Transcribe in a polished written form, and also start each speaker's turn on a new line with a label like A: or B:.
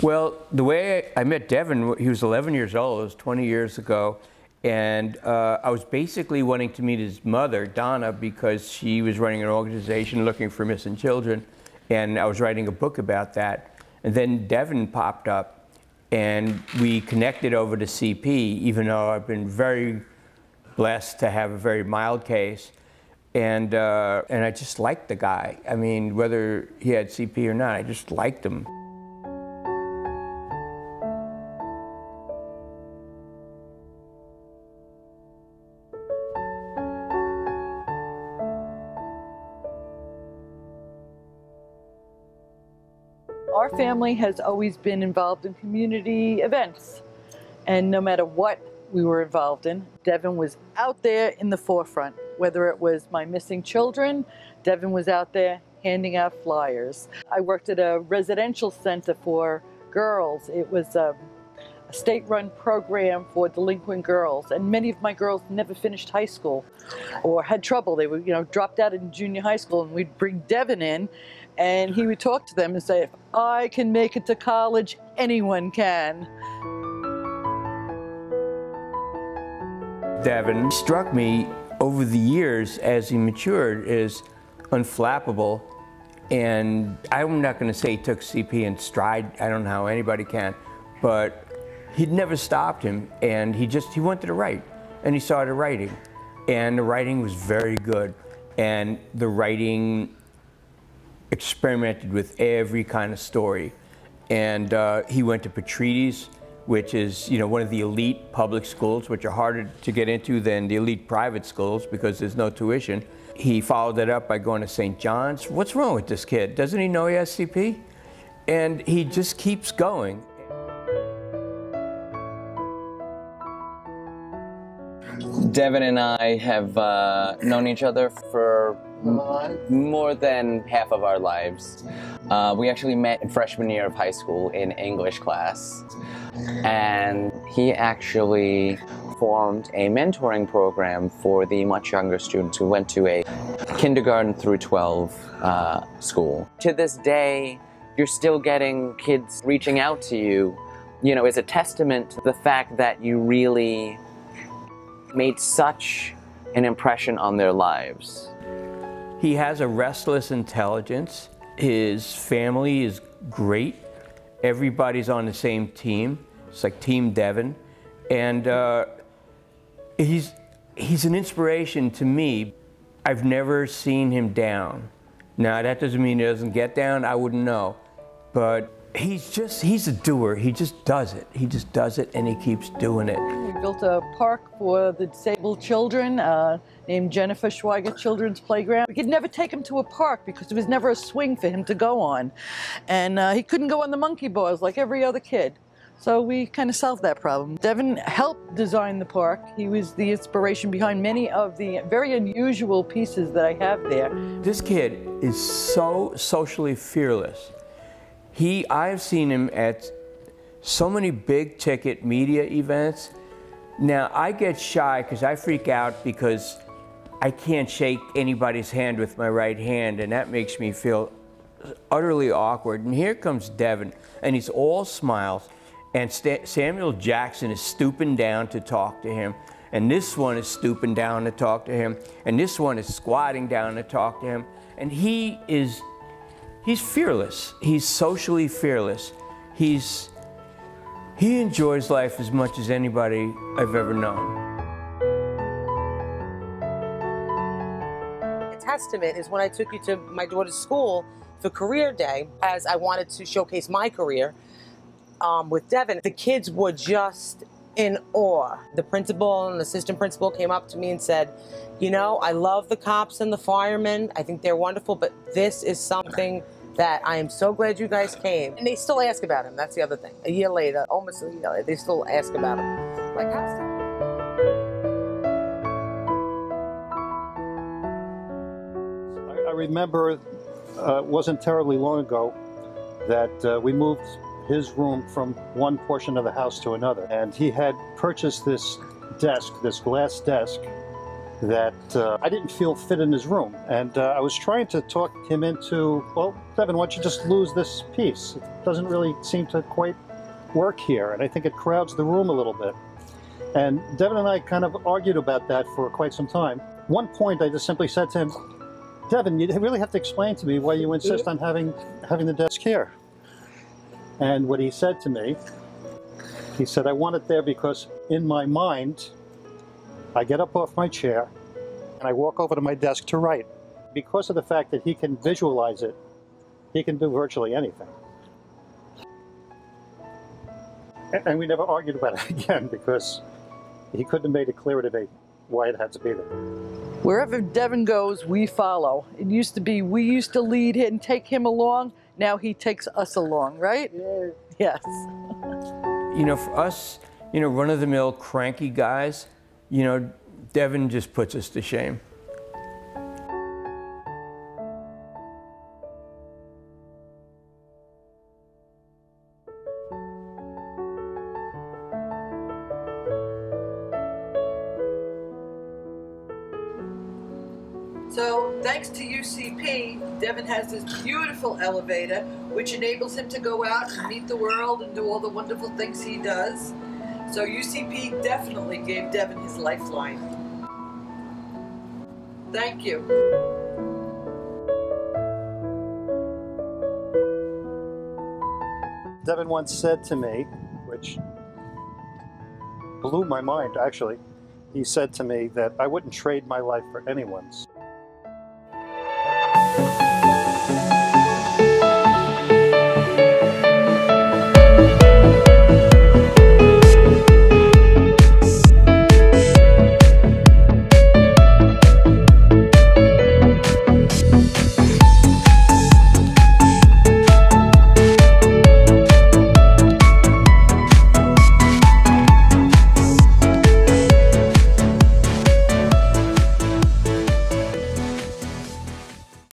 A: Well, the way I met Devin, he was 11 years old, it was 20 years ago, and I was basically wanting to meet his mother, Donna, because she was running an organization looking for missing children, and I was writing a book about that. And then Devin popped up, and we connected over to CP, even though I've been very blessed to have a very mild case. And I just liked the guy. I mean, whether he had CP or not, I just liked him.
B: Our family has always been involved in community events, and no matter what we were involved in, Devin was out there in the forefront. Whether it was my missing children, Devin was out there handing out flyers. I worked at a residential center for girls. It was a state-run program for delinquent girls, and many of my girls never finished high school or had trouble. They were, dropped out in junior high school, and we'd bring Devin in, and he would talk to them and say, if I can make it to college, anyone can.
A: Devin struck me over the years as he matured as unflappable, and I'm not going to say he took CP in stride. I don't know how anybody can, but he'd never stopped him, and he wanted to write, and he started writing, and the writing was very good, and the writing experimented with every kind of story, and he went to Petrides, which is one of the elite public schools, which are harder to get into than the elite private schools because there's no tuition. He followed it up by going to St. John's. What's wrong with this kid? Doesn't he know he has CP? And he just keeps going.
C: Devin and I have known each other for more than half of our lives. We actually met in freshman year of high school in English class, and he actually formed a mentoring program for the much younger students who went to a kindergarten through 12 school. To this day, you're still getting kids reaching out to you, is a testament to the fact that you really made such an impression on their lives.
A: He has a restless intelligence. His family is great. Everybody's on the same team. It's like Team Devin. And he's an inspiration to me. I've never seen him down. Now, that doesn't mean he doesn't get down. I wouldn't know. But he's a doer. He just does it. He just does it, and he keeps doing it.
B: We built a park for the disabled children named Jennifer Schweiger Children's Playground. We could never take him to a park because there was never a swing for him to go on. And he couldn't go on the monkey bars like every other kid. So we kind of solved that problem. Devin helped design the park. He was the inspiration behind many of the very unusual pieces that I have there.
A: This kid is so socially fearless. I've seen him at so many big ticket media events. Now, I get shy because I freak out because I can't shake anybody's hand with my right hand, and that makes me feel utterly awkward. And here comes Devin, and he's all smiles, and Samuel Jackson is stooping down to talk to him, and this one is stooping down to talk to him, and this one is squatting down to talk to him, and he's fearless. He's socially fearless. He enjoys life as much as anybody I've ever known.
D: A testament is when I took you to my daughter's school for career day, as I wanted to showcase my career with Devin. The kids were just in awe. The principal and assistant principal came up to me and said, I love the cops and the firemen. I think they're wonderful, but this is something that I am so glad you guys came. And they still ask about him. That's the other thing. A year later, almost a year later, they still ask about him. Like, how's that?
E: I remember, it wasn't terribly long ago, that we moved his room from one portion of the house to another. And he had purchased this desk, this glass desk, that I didn't feel fit in his room. And I was trying to talk him into, well, Devin, why don't you just lose this piece? It doesn't really seem to quite work here, and I think it crowds the room a little bit. And Devin and I kind of argued about that for quite some time. One point I just simply said to him, Devin, you really have to explain to me why you insist on having the desk here. And what he said to me, he said, I want it there because in my mind, I get up off my chair and I walk over to my desk to write. Because of the fact that he can visualize it, he can do virtually anything. And we never argued about it again because he couldn't have made it clearer to me why it had to be there.
B: Wherever Devin goes, we follow. It used to be we used to lead him and take him along. Now he takes us along, right? Yes.
A: You know, for us, you know, run-of-the-mill cranky guys, you know, Devin just puts us to shame.
B: So, thanks to UCP, Devin has this beautiful elevator which enables him to go out and meet the world and do all the wonderful things he does. So UCP definitely gave Devin his lifeline. Thank you.
E: Devin once said to me, which blew my mind actually, he said to me that I wouldn't trade my life for anyone's.